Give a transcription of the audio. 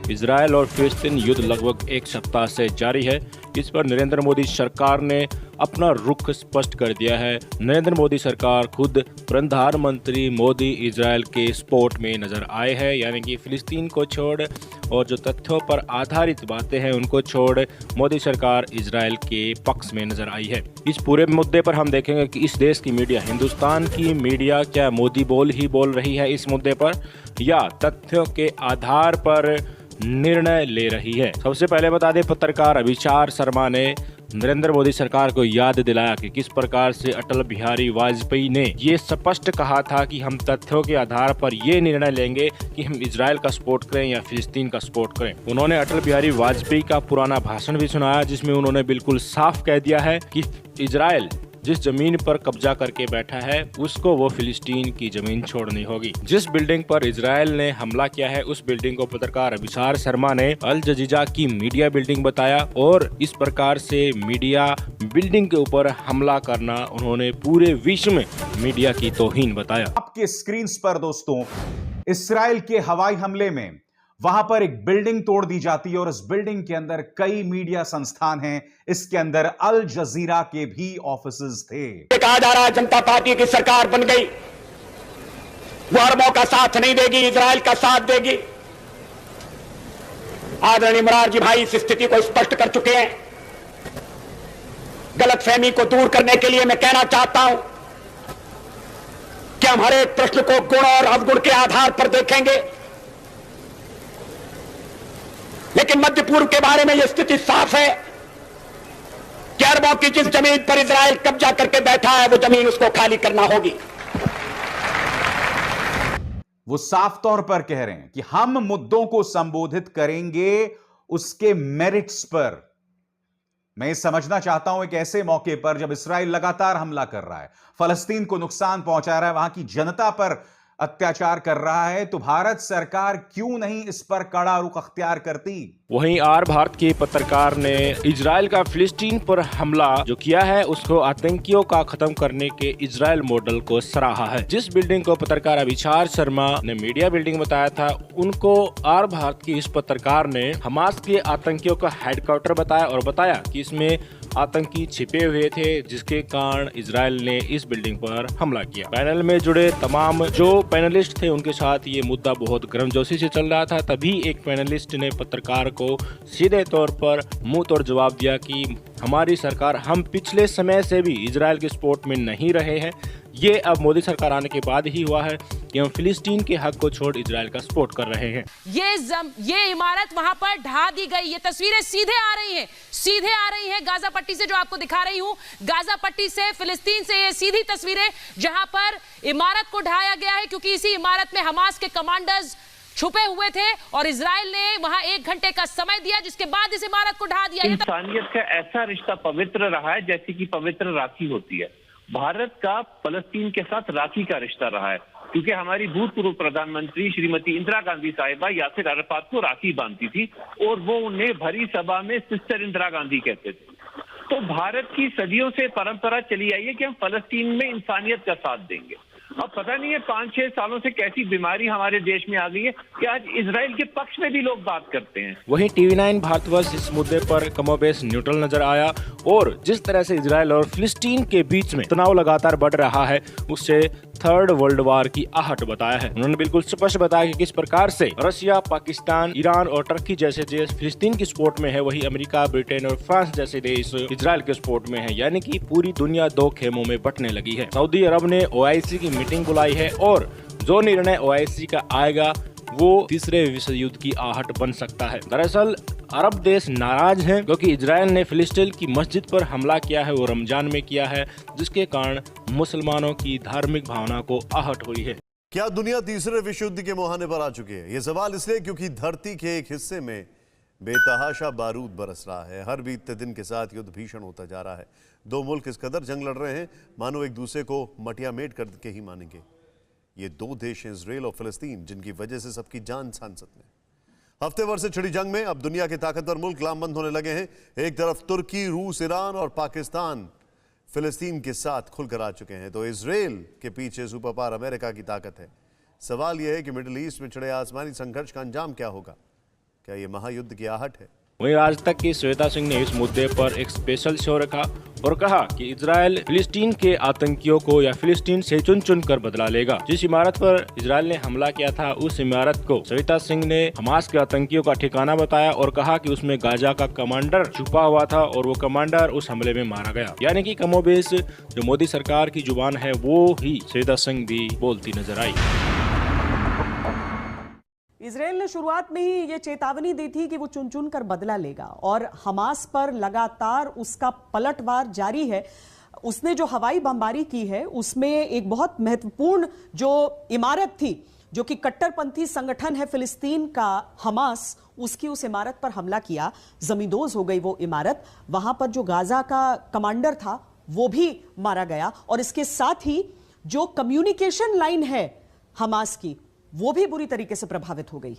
Israel और फिलिस्तीन युद्ध लगभग एक सप्ताह से जारी है। इस पर नरेंद्र मोदी सरकार ने अपना रुख स्पष्ट कर दिया है। नरेंद्र मोदी सरकार खुद प्रधानमंत्री मोदी इजरायल के सपोर्ट में नजर आए हैं, यानी कि फिलिस्तीन को छोड़ और जो तथ्यों पर आधारित बातें हैं उनको छोड़ मोदी सरकार इजरायल के पक्ष में नजर आई है। इस पूरे मुद्दे पर हम देखेंगे कि इस देश की मीडिया, हिंदुस्तान की मीडिया क्या मोदी ही बोल रही है इस मुद्दे पर या तथ्यों के आधार पर निर्णय ले रही है। सबसे पहले बता दें, पत्रकार अभिचार शर्मा ने नरेंद्र मोदी सरकार को याद दिलाया कि किस प्रकार से अटल बिहारी वाजपेयी ने ये स्पष्ट कहा था कि हम तथ्यों के आधार पर ये निर्णय लेंगे कि हम इजरायल का सपोर्ट करें या फिलिस्तीन का सपोर्ट करें। उन्होंने अटल बिहारी वाजपेयी का पुराना भाषण भी सुनाया, जिसमें उन्होंने बिल्कुल साफ कह दिया है कि इजरायल जिस जमीन पर कब्जा करके बैठा है उसको वो फिलिस्तीन की जमीन छोड़नी होगी। जिस बिल्डिंग पर इजरायल ने हमला किया है उस बिल्डिंग को पत्रकार अभिचार शर्मा ने अल जजीरा की मीडिया बिल्डिंग बताया और इस प्रकार से मीडिया बिल्डिंग के ऊपर हमला करना उन्होंने पूरे विश्व में मीडिया की तौहीन बताया। आपके स्क्रीन पर दोस्तों, इस्राएल के हवाई हमले में वहां पर एक बिल्डिंग तोड़ दी जाती है और इस बिल्डिंग के अंदर कई मीडिया संस्थान हैं। इसके अंदर अल जजीरा के भी ऑफिसेज थे। कहा जा रहा है जनता पार्टी की सरकार बन गई, वो अरबों का साथ नहीं देगी, इजराइल का साथ देगी। आदरणीय मोरारजी भाई इस स्थिति को स्पष्ट कर चुके हैं। गलतफहमी को दूर करने के लिए मैं कहना चाहता हूं कि हम हर एक प्रश्न को गुण और अवगुण के आधार पर देखेंगे, लेकिन मध्य पूर्व के बारे में यह स्थिति साफ है कि अरबों की जिस जमीन पर इजराइल कब्जा करके बैठा है वो जमीन उसको खाली करना होगी। वो साफ तौर पर कह रहे हैं कि हम मुद्दों को संबोधित करेंगे उसके मेरिट्स पर। मैं ये समझना चाहता हूं एक ऐसे मौके पर जब इस्राइल लगातार हमला कर रहा है, फलस्तीन को नुकसान पहुंचा रहा है, वहां की जनता पर अत्याचार कर रहा है, तो भारत सरकार क्यों नहीं इस पर कड़ा रुख अख्तियार करती। वहीं आर भारत के पत्रकार ने इजराइल का फिलिस्तीन पर हमला जो किया है उसको आतंकियों का खत्म करने के इजराइल मॉडल को सराहा है। जिस बिल्डिंग को पत्रकार अभिचार शर्मा ने मीडिया बिल्डिंग बताया था, उनको आर भारत के इस पत्रकार ने हमास के आतंकियों का हेडक्वार्टर बताया और बताया कि इसमें आतंकी छिपे हुए थे, जिसके कारण इजराइल ने इस बिल्डिंग पर हमला किया। पैनल में जुड़े तमाम जो पैनलिस्ट थे उनके साथ ये मुद्दा बहुत गर्मजोशी से चल रहा था। तभी एक पैनलिस्ट ने पत्रकार को सीधे तौर पर मुंह तोड़ जवाब दिया कि हमारी सरकार, हम पिछले समय से भी इजराइल के सपोर्ट में नहीं रहे हैं। ये अब मोदी सरकार आने के बाद ही हुआ है कि हम फिलिस्तीन के हक को छोड़ इजराइल का सपोर्ट कर रहे हैं। ये इमारत वहां पर ढा दी गई। ये तस्वीरें सीधे आ रही हैं गाजा पट्टी से, जो आपको दिखा रही हूं। गाजा पट्टी से, फिलिस्तीन से ये सीधी तस्वीरें जहां पर इमारत को ढाया गया है, क्योंकि इसी इमारत में हमास के कमांडर्स छुपे हुए थे और इजराइल ने वहां 1 घंटे का समय दिया, जिसके बाद इस इमारत को ढा दिया। इंसानियत का ऐसा रिश्ता पवित्र रहा है जैसे कि पवित्र राखी होती है। भारत का फलस्तीन के साथ राखी का रिश्ता रहा है, क्योंकि हमारी भूतपूर्व प्रधानमंत्री श्रीमती इंदिरा गांधी साहिबा यासिर अराफात को राखी बांधती थी और वो उन्हें भरी सभा में सिस्टर इंदिरा गांधी कहते थे। तो भारत की सदियों से परंपरा चली आई है कि हम फलस्तीन में इंसानियत का साथ देंगे। अब पता नहीं है 5-6 सालों से कैसी बीमारी हमारे देश में आ गई है कि आज इजराइल के पक्ष में भी लोग बात करते हैं। वहीं TV9 भारतवर्ष इस मुद्दे पर कमोबेश न्यूट्रल नजर आया और जिस तरह से इजराइल और फिलिस्तीन के बीच में तनाव लगातार बढ़ रहा है उससे थर्ड वर्ल्ड वार की आहट बताया है। उन्होंने बिल्कुल स्पष्ट बताया कि किस प्रकार से रशिया, पाकिस्तान, ईरान और टर्की जैसे देश फिलिस्तीन की सपोर्ट में है, वही अमेरिका, ब्रिटेन और फ्रांस जैसे देश इजराइल के सपोर्ट में है। यानी कि पूरी दुनिया 2 खेमों में बंटने लगी है। सऊदी अरब ने OIC की मीटिंग बुलाई है और जो निर्णय OIC का आएगा वो तीसरे विश्व युद्ध की आहट बन सकता है। दरअसल अरब देश नाराज हैं क्योंकि इजराइल ने फिलिस्तीन की मस्जिद पर हमला किया है, वो रमजान में किया है, जिसके कारण मुसलमानों की धार्मिक भावना को आहट हुई है। क्या दुनिया तीसरे विश्व युद्ध के मुहाने पर आ चुकी है? ये सवाल इसलिए क्योंकि धरती के एक हिस्से में बेतहाशा बारूद बरस रहा है। हर बीतते दिन के साथ युद्ध भीषण होता जा रहा है। 2 मुल्क इस कदर जंग लड़ रहे हैं मानो एक दूसरे को मटियामेट करके ही मानेंगे। ये 2 देश हैं, इजराइल और फिलिस्तीन, जिनकी वजह से सबकी जान सांसत में। हफ्ते भर से छिड़ी जंग में अब दुनिया के ताकतवर मुल्क लामबंद होने लगे हैं। एक तरफ तुर्की, रूस, ईरान और पाकिस्तान फिलिस्तीन के साथ खुलकर आ चुके हैं, तो इजराइल के पीछे सुपर पावर अमेरिका की ताकत है। सवाल यह है कि मिडिल ईस्ट में छिड़े आसमानी संघर्ष का अंजाम क्या होगा? क्या ये महायुद्ध की आहट है? वहीं आज तक की श्वेता सिंह ने इस मुद्दे पर एक स्पेशल शो रखा और कहा कि इजराइल फिलिस्तीन के आतंकियों को या फिलिस्तीन से चुन चुन कर बदला लेगा। जिस इमारत पर इजराइल ने हमला किया था उस इमारत को श्वेता सिंह ने हमास के आतंकियों का ठिकाना बताया और कहा कि उसमें गाजा का कमांडर छुपा हुआ था और वो कमांडर उस हमले में मारा गया। यानी कि कमोबेश जो मोदी सरकार की जुबान है वो ही श्वेता सिंह भी बोलती नजर आई। इजराइल ने शुरुआत में ही ये चेतावनी दी थी कि वो चुन चुन कर बदला लेगा और हमास पर लगातार उसका पलटवार जारी है। उसने जो हवाई बमबारी की है उसमें एक बहुत महत्वपूर्ण जो इमारत थी जो कि कट्टरपंथी संगठन है फिलिस्तीन का हमास, उसकी उस इमारत पर हमला किया, जमींदोज हो गई वो इमारत। वहां पर जो गाजा का कमांडर था वो भी मारा गया और इसके साथ ही जो कम्युनिकेशन लाइन है हमास की वो भी बुरी तरीके से प्रभावित हो गई।